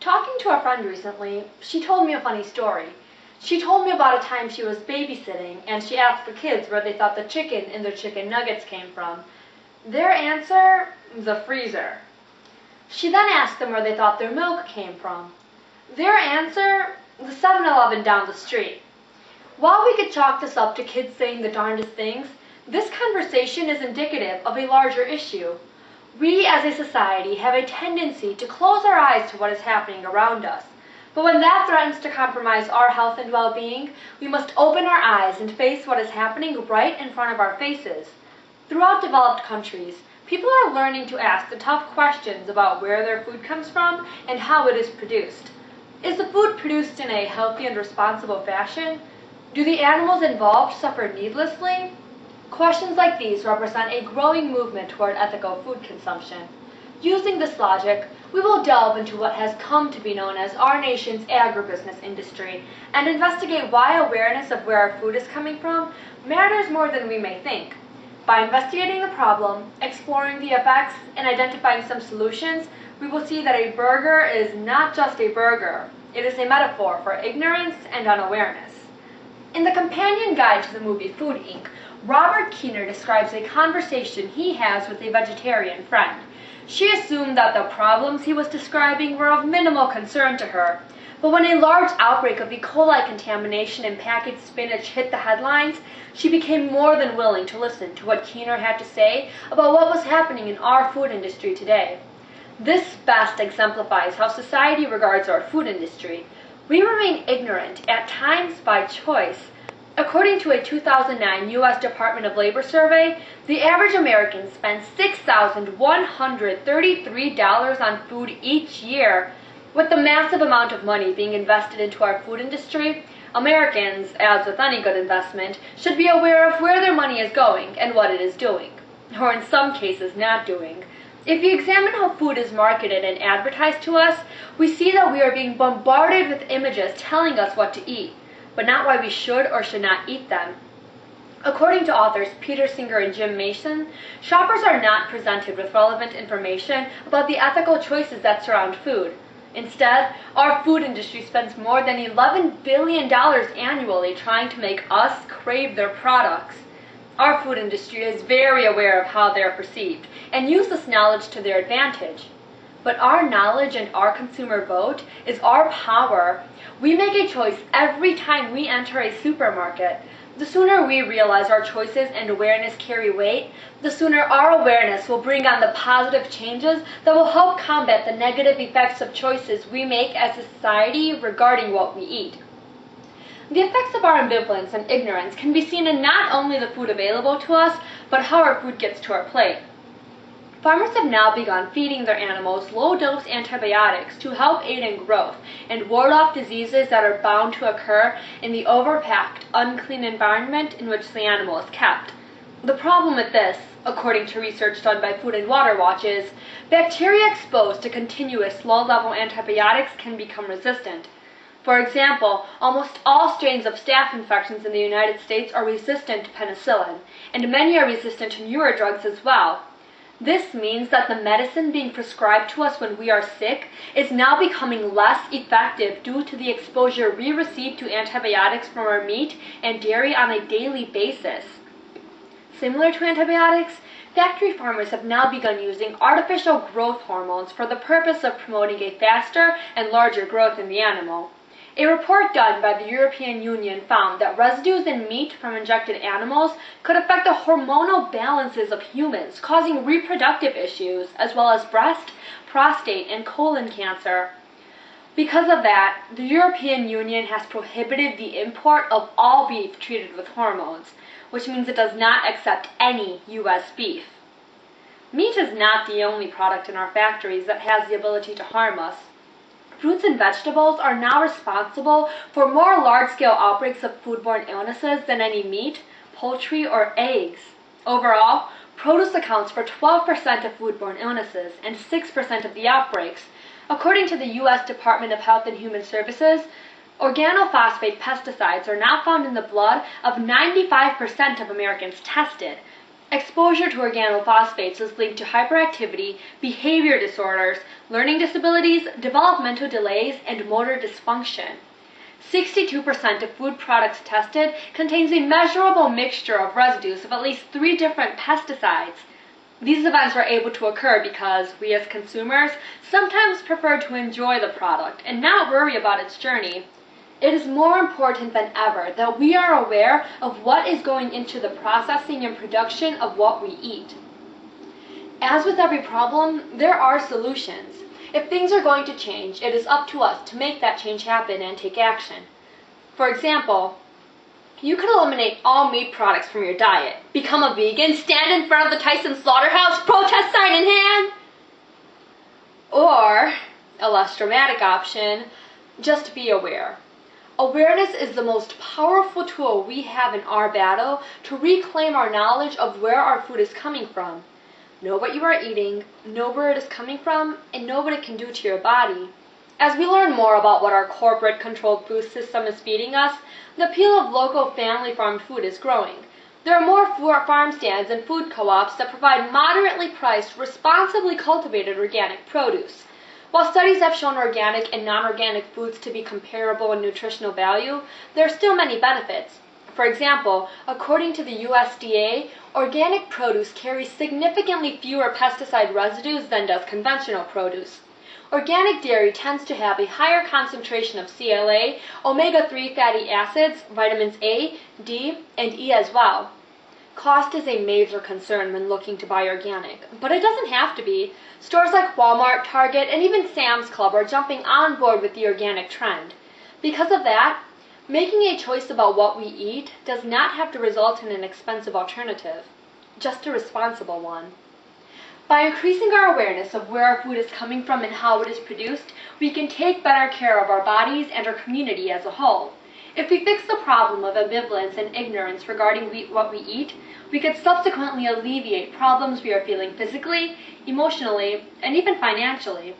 Talking to a friend recently, she told me a funny story. She told me about a time she was babysitting and she asked the kids where they thought the chicken in their chicken nuggets came from. Their answer, the freezer. She then asked them where they thought their milk came from. Their answer, the 7-Eleven down the street. While we could chalk this up to kids saying the darndest things, this conversation is indicative of a larger issue. We as a society have a tendency to close our eyes to what is happening around us. But when that threatens to compromise our health and well-being, we must open our eyes and face what is happening right in front of our faces. Throughout developed countries, people are learning to ask the tough questions about where their food comes from and how it is produced. Is the food produced in a healthy and responsible fashion? Do the animals involved suffer needlessly? Questions like these represent a growing movement toward ethical food consumption. Using this logic, we will delve into what has come to be known as our nation's agribusiness industry and investigate why awareness of where our food is coming from matters more than we may think. By investigating the problem, exploring the effects, and identifying some solutions, we will see that a burger is not just a burger. It is a metaphor for ignorance and unawareness. In the companion guide to the movie Food, Inc., Robert Keener describes a conversation he has with a vegetarian friend. She assumed that the problems he was describing were of minimal concern to her. But when a large outbreak of E. coli contamination in packaged spinach hit the headlines, she became more than willing to listen to what Keener had to say about what was happening in our food industry today. This best exemplifies how society regards our food industry. We remain ignorant, at times by choice. According to a 2009 U.S. Department of Labor survey, the average American spends $6,133 on food each year. With the massive amount of money being invested into our food industry, Americans, as with any good investment, should be aware of where their money is going and what it is doing, or in some cases not doing. If we examine how food is marketed and advertised to us, we see that we are being bombarded with images telling us what to eat, but not why we should or should not eat them. According to authors Peter Singer and Jim Mason, shoppers are not presented with relevant information about the ethical choices that surround food. Instead, our food industry spends more than $11 billion annually trying to make us crave their products. Our food industry is very aware of how they are perceived and use this knowledge to their advantage. But our knowledge and our consumer vote is our power. We make a choice every time we enter a supermarket. The sooner we realize our choices and awareness carry weight, the sooner our awareness will bring on the positive changes that will help combat the negative effects of choices we make as a society regarding what we eat. The effects of our ambivalence and ignorance can be seen in not only the food available to us, but how our food gets to our plate. Farmers have now begun feeding their animals low-dose antibiotics to help aid in growth and ward off diseases that are bound to occur in the overpacked, unclean environment in which the animal is kept. The problem with this, according to research done by Food and Water Watch, is bacteria exposed to continuous low-level antibiotics can become resistant. For example, almost all strains of staph infections in the United States are resistant to penicillin, and many are resistant to newer drugs as well. This means that the medicine being prescribed to us when we are sick is now becoming less effective due to the exposure we receive to antibiotics from our meat and dairy on a daily basis. Similar to antibiotics, factory farmers have now begun using artificial growth hormones for the purpose of promoting a faster and larger growth in the animal. A report done by the European Union found that residues in meat from injected animals could affect the hormonal balances of humans, causing reproductive issues as well as breast, prostate, and colon cancer. Because of that, the European Union has prohibited the import of all beef treated with hormones, which means it does not accept any U.S. beef. Meat is not the only product in our factories that has the ability to harm us. Fruits and vegetables are now responsible for more large-scale outbreaks of foodborne illnesses than any meat, poultry, or eggs. Overall, produce accounts for 12% of foodborne illnesses and 6% of the outbreaks. According to the U.S. Department of Health and Human Services, organophosphate pesticides are now found in the blood of 95% of Americans tested. Exposure to organophosphates is linked to hyperactivity, behavior disorders, learning disabilities, developmental delays, and motor dysfunction. 62% of food products tested contains a measurable mixture of residues of at least 3 different pesticides. These events were able to occur because we as consumers sometimes prefer to enjoy the product and not worry about its journey. It is more important than ever that we are aware of what is going into the processing and production of what we eat. As with every problem, there are solutions. If things are going to change, it is up to us to make that change happen and take action. For example, you could eliminate all meat products from your diet, become a vegan, stand in front of the Tyson slaughterhouse, protest sign in hand. Or, a less dramatic option, just be aware. Awareness is the most powerful tool we have in our battle to reclaim our knowledge of where our food is coming from. Know what you are eating, know where it is coming from, and know what it can do to your body. As we learn more about what our corporate-controlled food system is feeding us, the appeal of local family-farmed food is growing. There are more farm stands and food co-ops that provide moderately priced, responsibly cultivated organic produce. While studies have shown organic and non-organic foods to be comparable in nutritional value, there are still many benefits. For example, according to the USDA, organic produce carries significantly fewer pesticide residues than does conventional produce. Organic dairy tends to have a higher concentration of CLA, omega-3 fatty acids, vitamins A, D, and E as well. Cost is a major concern when looking to buy organic, but it doesn't have to be. Stores like Walmart, Target, and even Sam's Club are jumping on board with the organic trend. Because of that, making a choice about what we eat does not have to result in an expensive alternative, just a responsible one. By increasing our awareness of where our food is coming from and how it is produced, we can take better care of our bodies and our community as a whole. If we fix the problem of ambivalence and ignorance regarding what we eat, we could subsequently alleviate problems we are feeling physically, emotionally, and even financially.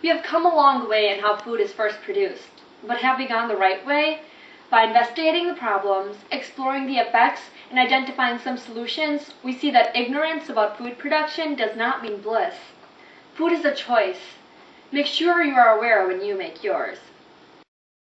We have come a long way in how food is first produced, but have we gone the right way? By investigating the problems, exploring the effects, and identifying some solutions, we see that ignorance about food production does not mean bliss. Food is a choice. Make sure you are aware when you make yours.